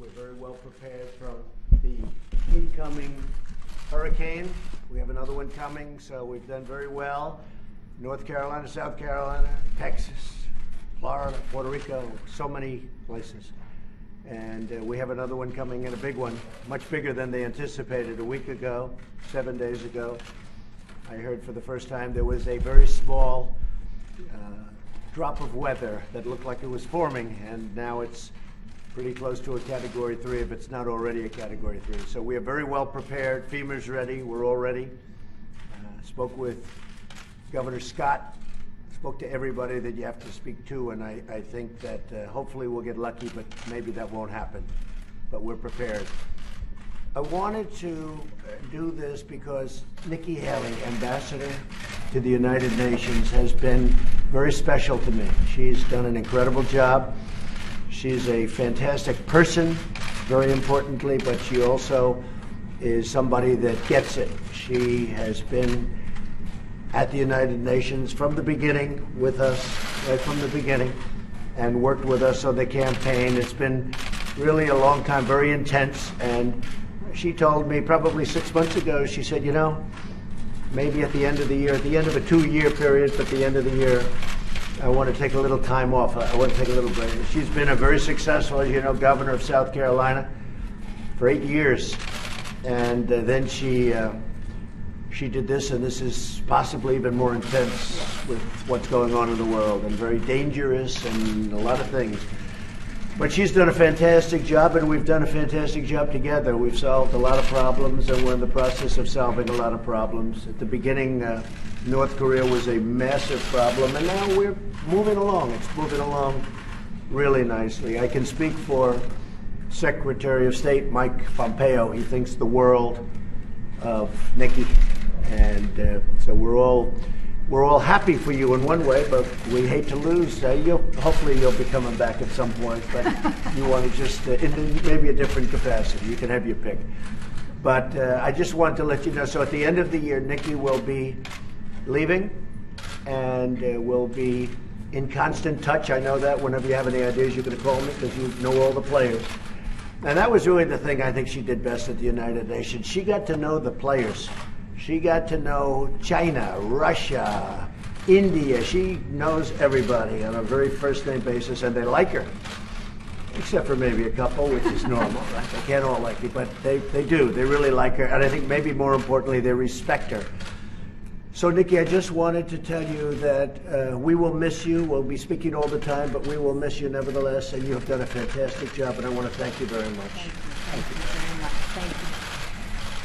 We're very well prepared from the incoming hurricane. We have another one coming, so we've done very well. North Carolina, South Carolina, Texas, Florida, Puerto Rico, so many places. And we have another one coming in, a big one, much bigger than they anticipated a week ago, 7 days ago. I heard for the first time there was a very small drop of weather that looked like it was forming, and now it's pretty close to a Category 3 if it's not already a Category 3. So we are very well prepared. FEMA's ready. We're all ready. Spoke with Governor Scott. Spoke to everybody that you have to speak to, and I think that hopefully we'll get lucky, but maybe that won't happen. But we're prepared. I wanted to do this because Nikki Haley, Ambassador to the United Nations, has been very special to me. She's done an incredible job. She's a fantastic person, very importantly, but she also is somebody that gets it. She has been at the United Nations from the beginning with us, right from the beginning, and worked with us on the campaign. It's been really a long time, very intense, and she told me probably 6 months ago, she said, you know, maybe at the end of the year, at the end of a 2-year period, but at the end of the year, I want to take a little time off. I want to take a little break. She's been a very successful, as you know, governor of South Carolina for 8 years. And then she did this, and this is possibly even more intense with what's going on in the world, and very dangerous and a lot of things. But she's done a fantastic job, and we've done a fantastic job together. We've solved a lot of problems, and we're in the process of solving a lot of problems. At the beginning, North Korea was a massive problem, and now we're moving along. It's moving along really nicely. I can speak for Secretary of State Mike Pompeo. He thinks the world of Nikki, and so we're all happy for you in one way, but we hate to lose. Hopefully you'll be coming back at some point, but you want to just, in maybe a different capacity. You can have your pick. But I just wanted to let you know, so at the end of the year, Nikki will be leaving, and we'll be in constant touch. I know that whenever you have any ideas, you're going to call me because you know all the players. And that was really the thing I think she did best at the United Nations. She got to know the players. She got to know China, Russia, India. She knows everybody on a very first-name basis, and they like her, except for maybe a couple, which is normal, right? They can't all like you, but they do. They really like her, and I think maybe more importantly, they respect her. So, Nikki, I just wanted to tell you that we will miss you. We'll be speaking all the time, but we will miss you nevertheless, and you have done a fantastic job, and I want to thank you very much. Thank you very much. Thank you.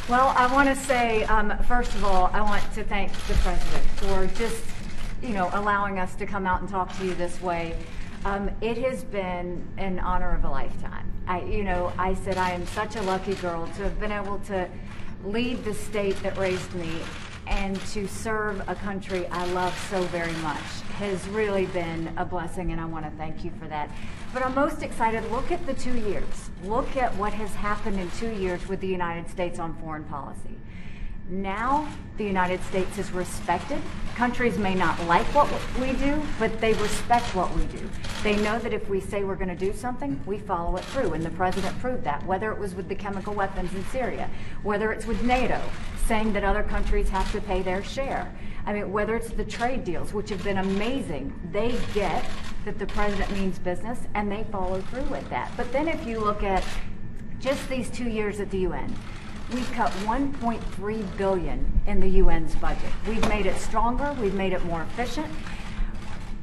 Well, I want to say, first of all, I want to thank the President for just, allowing us to come out and talk to you this way. It has been an honor of a lifetime. I said I am such a lucky girl to have been able to lead the state that raised me and to serve a country I love so very much has really been a blessing, and I want to thank you for that. But I'm most excited. Look at the 2 years. Look at what has happened in 2 years with the United States on foreign policy. Now the United States is respected. Countries may not like what we do, but they respect what we do. They know that if we say we're going to do something, we follow it through, and the President proved that, whether it was with the chemical weapons in Syria, whether it's with NATO, saying that other countries have to pay their share. I mean, whether it's the trade deals, which have been amazing, they get that the President means business, and they follow through with that. But then if you look at just these 2 years at the UN, we've cut $1.3 billion in the UN's budget. We've made it stronger. We've made it more efficient.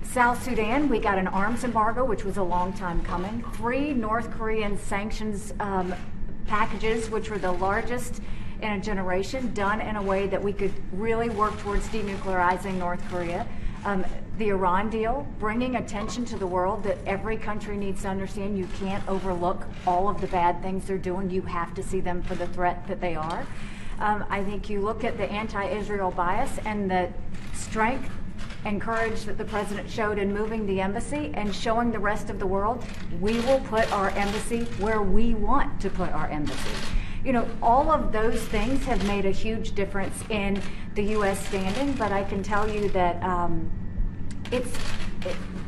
South Sudan, we got an arms embargo, which was a long time coming. 3 North Korean sanctions packages, which were the largest in a generation, done in a way that we could really work towards denuclearizing North Korea. The Iran deal, bringing attention to the world that every country needs to understand you can't overlook all of the bad things they're doing. You have to see them for the threat that they are. I think you look at the anti-Israel bias and the strength and courage that the President showed in moving the embassy and showing the rest of the world, we will put our embassy where we want to put our embassy. All of those things have made a huge difference in the U.S. standing, but I can tell you that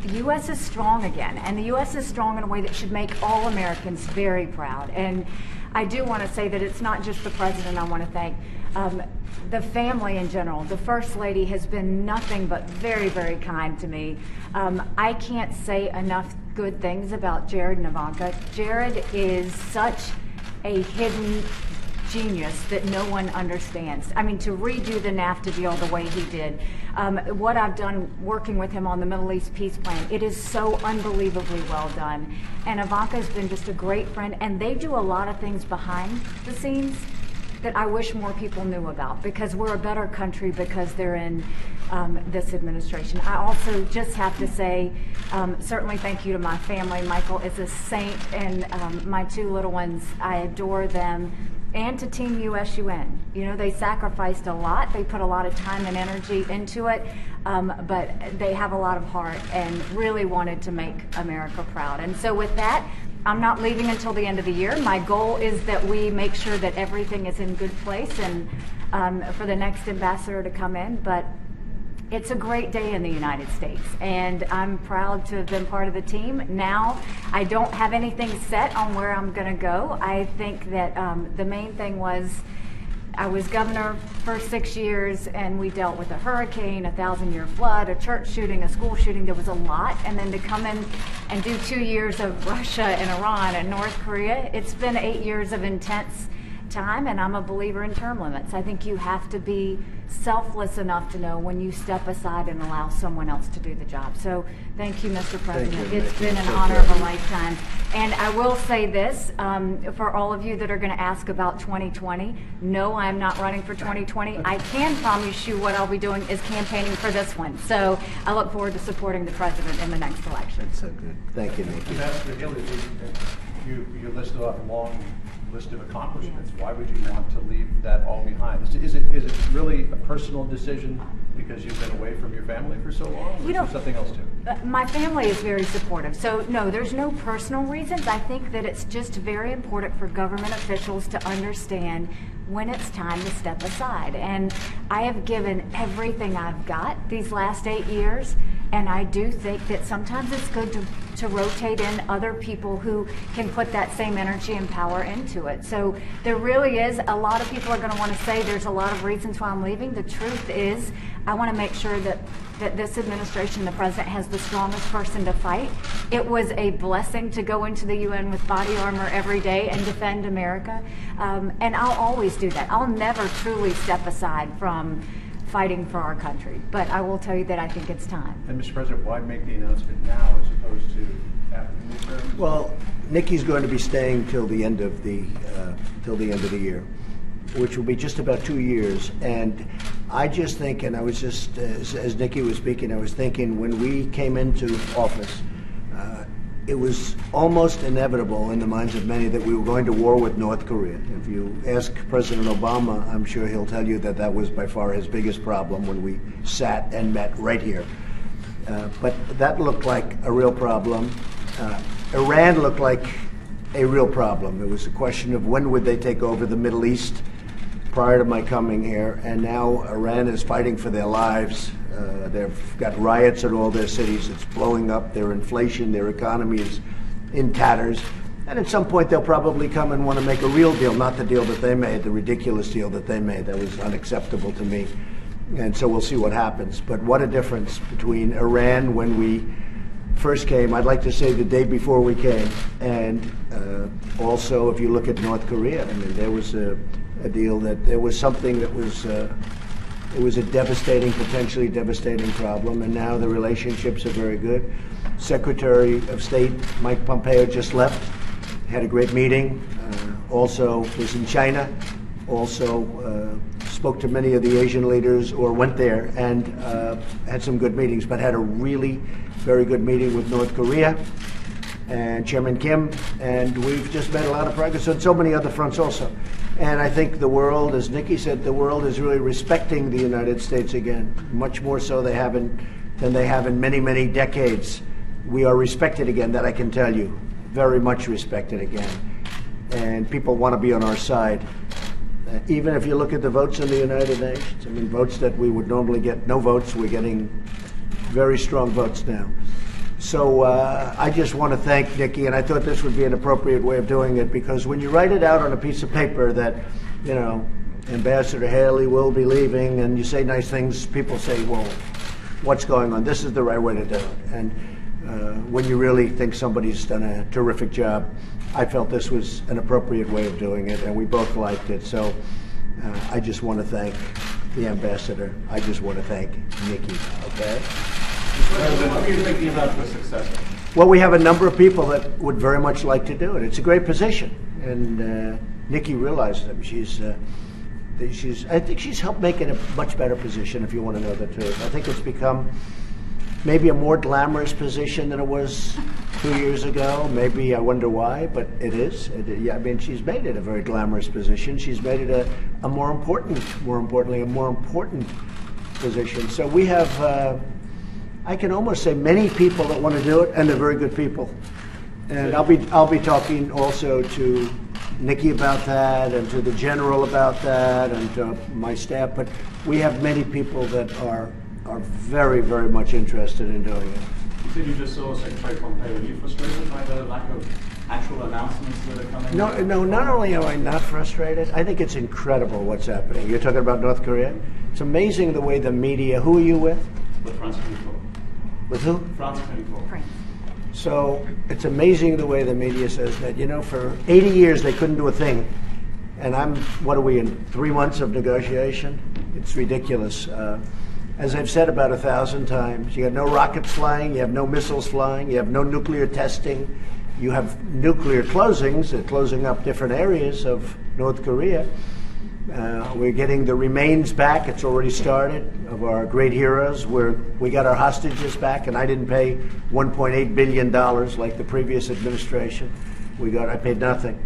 the U.S. is strong again, and the U.S. is strong in a way that should make all Americans very proud. And I do want to say that it's not just the president I want to thank. The family in general. The First Lady has been nothing but very, very kind to me. I can't say enough good things about Jared and Ivanka. Jared is such a hidden genius that no one understands. I mean, to redo the NAFTA deal the way he did, what I've done working with him on the Middle East peace plan, it is so unbelievably well done. And Ivanka's been just a great friend, and they do a lot of things behind the scenes that I wish more people knew about, because we're a better country because they're in this administration. I also just have to say, certainly thank you to my family. Michael is a saint, and my two little ones, I adore them. And to Team USUN. You know, they sacrificed a lot. They put a lot of time and energy into it, but they have a lot of heart and really wanted to make America proud. And so with that, I'm not leaving until the end of the year. My goal is that we make sure that everything is in good place and for the next ambassador to come in. But it's a great day in the United States, and I'm proud to have been part of the team. Now, I don't have anything set on where I'm going to go. I think that the main thing was I was governor for 6 years, and we dealt with a hurricane, a 1,000-year flood, a church shooting, a school shooting. There was a lot. And then to come in and do 2 years of Russia and Iran and North Korea, it's been 8 years of intense time, and I'm a believer in term limits. I think you have to be selfless enough to know when you step aside and allow someone else to do the job. So thank you, Mr. President. It's been an honor of a lifetime. And I will say this, for all of you that are going to ask about 2020, no, I'm not running for 2020. I can promise you what I'll be doing is campaigning for this one. So I look forward to supporting the president in the next election. That's so good. Thank you, Nikki. Ambassador Haley, you listed off a long list of accomplishments. Why would you want to leave that all behind? Is it really a personal decision because you've been away from your family for so long? Or is there something else too? My family is very supportive. So no, there's no personal reasons. I think that it's just very important for government officials to understand when it's time to step aside. And I have given everything I've got these last 8 years. And I do think that sometimes it's good to rotate in other people who can put that same energy and power into it. So there really is, a lot of people are going to want to say there's a lot of reasons why I'm leaving. The truth is, I want to make sure that this administration, the president, has the strongest person to fight. It was a blessing to go into the UN with body armor every day and defend America. And I'll always do that. I'll never truly step aside from fighting for our country. But I will tell you that I think it's time. And Mr. President, why make the announcement now as opposed to after the midterms? Well, Nikki's going to be staying till the end of the year, which will be just about 2 years. And I just think, and I was just as Nikki was speaking, I was thinking when we came into office, it was almost inevitable in the minds of many that we were going to war with North Korea. If you ask President Obama, I'm sure he'll tell you that that was by far his biggest problem when we sat and met right here. But that looked like a real problem. Iran looked like a real problem. It was a question of when would they take over the Middle East prior to my coming here, and now Iran is fighting for their lives. They've got riots in all their cities. It's blowing up. Their inflation, their economy is in tatters. And at some point, they'll probably come and want to make a real deal, not the deal that they made, the ridiculous deal that they made. That was unacceptable to me. And so we'll see what happens. But what a difference between Iran when we first came, I'd like to say the day before we came, and also if you look at North Korea, I mean, there was a deal that there was something that was it was a devastating, potentially devastating problem, and now the relationships are very good. Secretary of State Mike Pompeo just left, had a great meeting, also was in China, also spoke to many of the Asian leaders or went there and had some good meetings, but had a really very good meeting with North Korea and Chairman Kim, and we've just made a lot of progress on so many other fronts also. And I think the world, as Nikki said, the world is really respecting the United States again, much more so than they have in many, many decades. We are respected again, that I can tell you, very much respected again. And people want to be on our side. Even if you look at the votes in the United Nations, I mean, votes that we would normally get no votes, we're getting very strong votes now. So I just want to thank Nikki, and I thought this would be an appropriate way of doing it, because when you write it out on a piece of paper that, you know, Ambassador Haley will be leaving, and you say nice things, people say, well, what's going on? This is the right way to do it. And when you really think somebody's done a terrific job, I felt this was an appropriate way of doing it, and we both liked it. So I just want to thank the ambassador. I just want to thank Nikki, okay? What are you thinking about the successor? Well, we have a number of people that would very much like to do it. It's a great position, and Nikki realizes it. I think she's helped make it a much better position, if you want to know the truth. I think it's become maybe a more glamorous position than it was 2 years ago. Maybe I wonder why, but it is. Yeah, I mean, she's made it a very glamorous position. She's made it a more importantly, a more important position. So we have, I can almost say, many people that want to do it, and they're very good people. And I'll be talking also to Nikki about that, and to the general about that, and to my staff. But we have many people that are very, very much interested in doing it. You said you just saw Secretary Pompeo. Are you frustrated by the lack of actual announcements that are coming? No, not only am I not frustrated, I think it's incredible what's happening. You're talking about North Korea? It's amazing the way the media, who are you with? With France 24. With who? France 24. France. So it's amazing the way the media says that, you know, for 80 years they couldn't do a thing. And what are we in, 3 months of negotiation? It's ridiculous. As I've said about 1,000 times, you have no rockets flying, you have no missiles flying, you have no nuclear testing, you have nuclear closings, closing up different areas of North Korea. We're getting the remains back. It's already started, of our great heroes. We got our hostages back, and I didn't pay $1.8 billion like the previous administration. I paid nothing.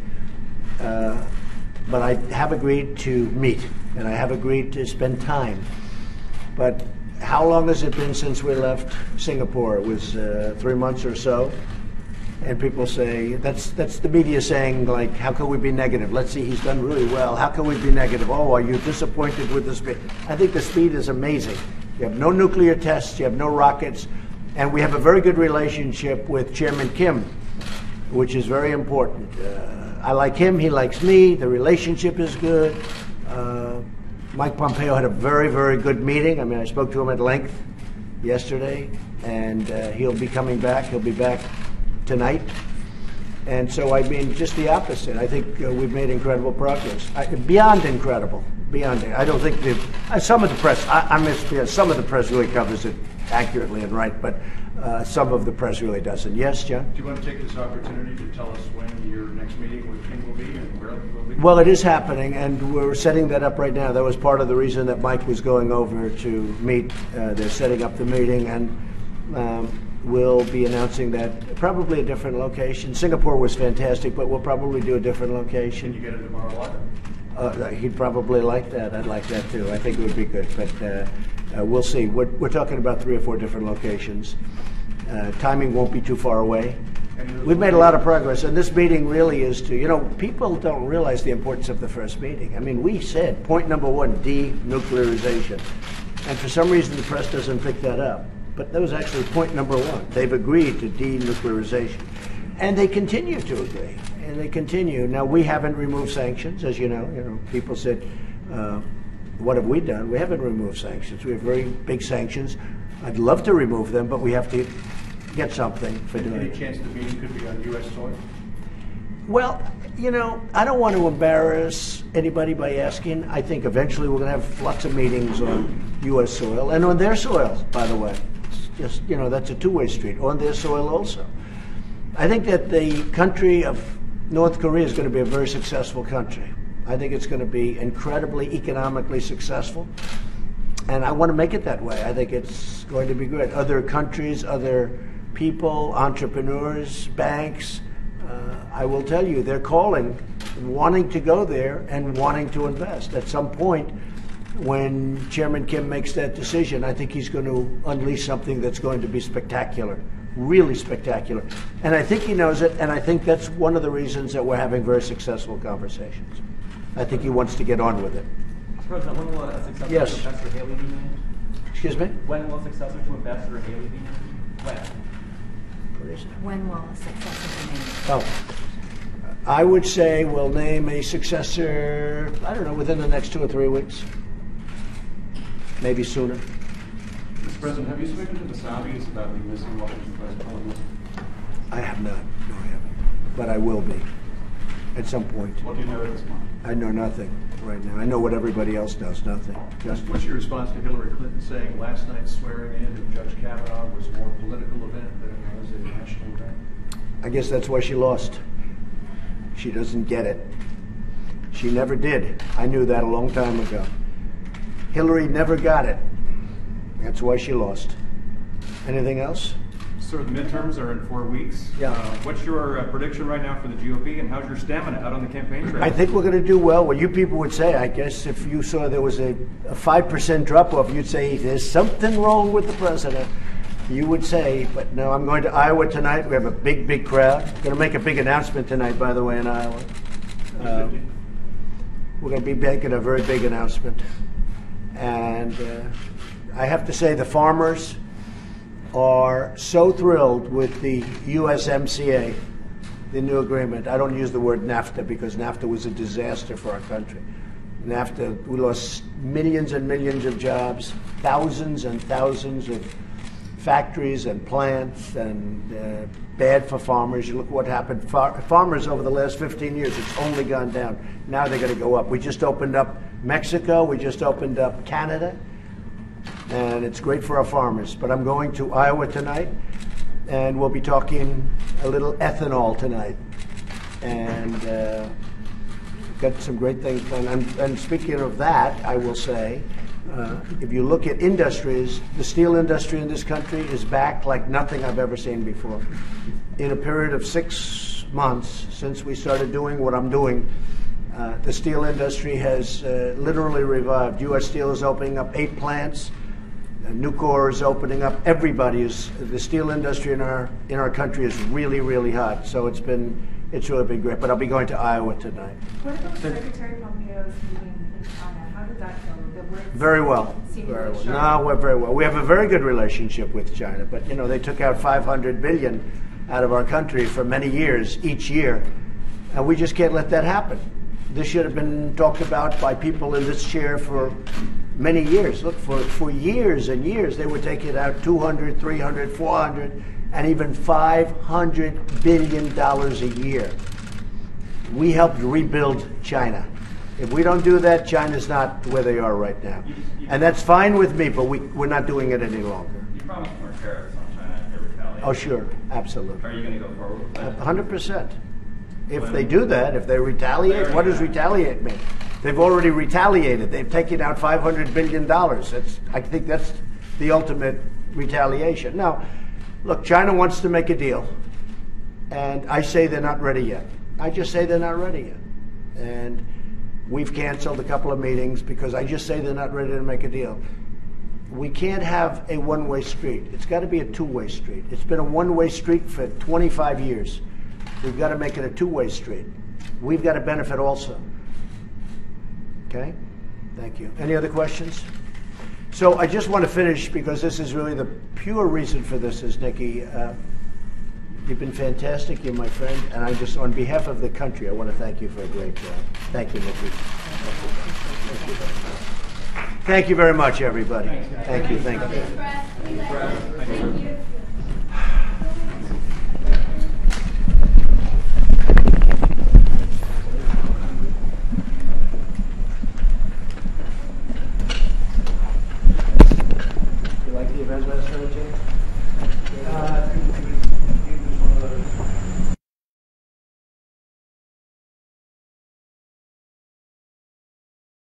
But I have agreed to meet, and I have agreed to spend time. But how long has it been since we left Singapore? It was 3 months or so. And people say, that's the media saying, like, how can we be negative? Let's see, he's done really well. How can we be negative? Oh, are you disappointed with the speed? I think the speed is amazing. You have no nuclear tests, you have no rockets, and we have a very good relationship with Chairman Kim, which is very important. I like him, he likes me, the relationship is good. Mike Pompeo had a very, very good meeting. I mean, I spoke to him at length yesterday, and he'll be coming back. He'll be back tonight. And so, I mean, just the opposite. I think we've made incredible progress. Beyond incredible. Beyond. I don't think some of the press, some of the press really covers it accurately and right, but some of the press really doesn't. Yes, John? Do you want to take this opportunity to tell us when your next meeting with King will be and where it will be? Well, it is happening, and we're setting that up right now. That was part of the reason that Mike was going over to meet. They're setting up the meeting, and we'll be announcing that probably a different location. Singapore was fantastic, but we'll probably do a different location. Can you get it tomorrow? He'd probably like that. I'd like that too. I think it would be good, but we'll see. We're talking about 3 or 4 different locations. Timing won't be too far away. We've made a lot of progress, and this meeting really is to, you know, people don't realize the importance of the first meeting. I mean, we said point number 1, denuclearization, and for some reason the press doesn't pick that up. But that was actually point number 1. They've agreed to denuclearization, and they continue to agree, and they continue. Now, we haven't removed sanctions, as you know. You know, people said, "What have we done?" We haven't removed sanctions. We have very big sanctions. I'd love to remove them, but we have to get something for doing it. Any chance the meeting could be on U.S. soil? Well, you know, I don't want to embarrass anybody by asking. I think eventually we're going to have lots of meetings on U.S. soil and on their soil, by the way. It's just, you know, that's a two-way street, on their soil also. I think that the country of North Korea is going to be a very successful country. I think it's going to be incredibly economically successful. And I want to make it that way. I think it's going to be great. Other countries, other people, entrepreneurs, banks, I will tell you, they're calling, wanting to go there and wanting to invest. At some point, when Chairman Kim makes that decision, I think he's going to unleash something that's going to be spectacular, really spectacular. And I think he knows it, and I think that's one of the reasons that we're having very successful conversations. I think he wants to get on with it. President, when will a successor Yes. to Ambassador Haley be named? Excuse me? When will a successor to Ambassador Haley be named? When? What is it? When will a successor be named? Oh, I would say we'll name a successor, I don't know, within the next 2 or 3 weeks. Maybe sooner. Mr. President, have you spoken to the Saudis about the missing Washington Post columnist? I have not. No, I haven't. But I will be at some point. What do you know at this point? I know nothing right now. I know what everybody else does, nothing. Just What's your response to Hillary Clinton saying last night's swearing in of Judge Kavanaugh was more a political event than it was a national event? I guess that's why she lost. She doesn't get it. She never did. I knew that a long time ago. Hillary never got it. That's why she lost. Anything else? Sir, the midterms are in 4 weeks. Yeah. What's your prediction right now for the GOP, and how's your stamina out on the campaign trail? I think we're going to do well. What you people would say, I guess, if you saw there was a 5% drop-off, you'd say there's something wrong with the president. You would say, but no, I'm going to Iowa tonight. We have a big, big crowd. Going to make a big announcement tonight, by the way, in Iowa. We're going to be making a very big announcement. And I have to say the farmers are so thrilled with the USMCA, the new agreement. I don't use the word NAFTA because NAFTA was a disaster for our country. NAFTA, we lost millions and millions of jobs, thousands and thousands of factories and plants, and bad for farmers. You look what happened. Farmers over the last 15 years, it's only gone down. Now they're going to go up. We just opened up Mexico. We just opened up Canada. And it's great for our farmers. But I'm going to Iowa tonight, and we'll be talking a little ethanol tonight. And got some great things planned. And speaking of that, I will say, if you look at industries, the steel industry in this country is back like nothing I've ever seen before. In a period of 6 months since we started doing what I'm doing, the steel industry has literally revived. U.S. Steel is opening up 8 plants. Nucor is opening up. The steel industry in our country is really, really hot. So it's really been great. But I'll be going to Iowa tonight. What about Secretary Pompeo's meeting in China? How did that go? Very well. Very well. No, we're very well. We have a very good relationship with China, but you know they took out $500 billion out of our country for many years, each year, and we just can't let that happen. This should have been talked about by people in this chair for many years. Look, for years and years, they were taking out $200, $300, $400, and even $500 billion a year. We helped rebuild China. If we don't do that, China's not where they are right now. And that's fine with me, but we're not doing it any longer. You promised more tariffs on China if they retaliate. Oh, sure. Absolutely. Are you going to go forward with that? 100%. If they do that, if they retaliate, what does retaliate mean? They've already retaliated. They've taken out $500 billion. I think that's the ultimate retaliation. Now, look, China wants to make a deal, and I say they're not ready yet. I just say they're not ready yet. And we've canceled a couple of meetings because I just say they're not ready to make a deal. We can't have a one-way street. It's got to be a two-way street. It's been a one-way street for 25 years. We've got to make it a two-way street. We've got to benefit also. Okay? Thank you. Any other questions? So I just want to finish because this is really the pure reason for this is, Nikki, you've been fantastic. You're my friend. And I just, on behalf of the country, I want to thank you for a great job. Thank you, Nikki. Thank you very much, everybody. Thank you. Thank you. Thank you.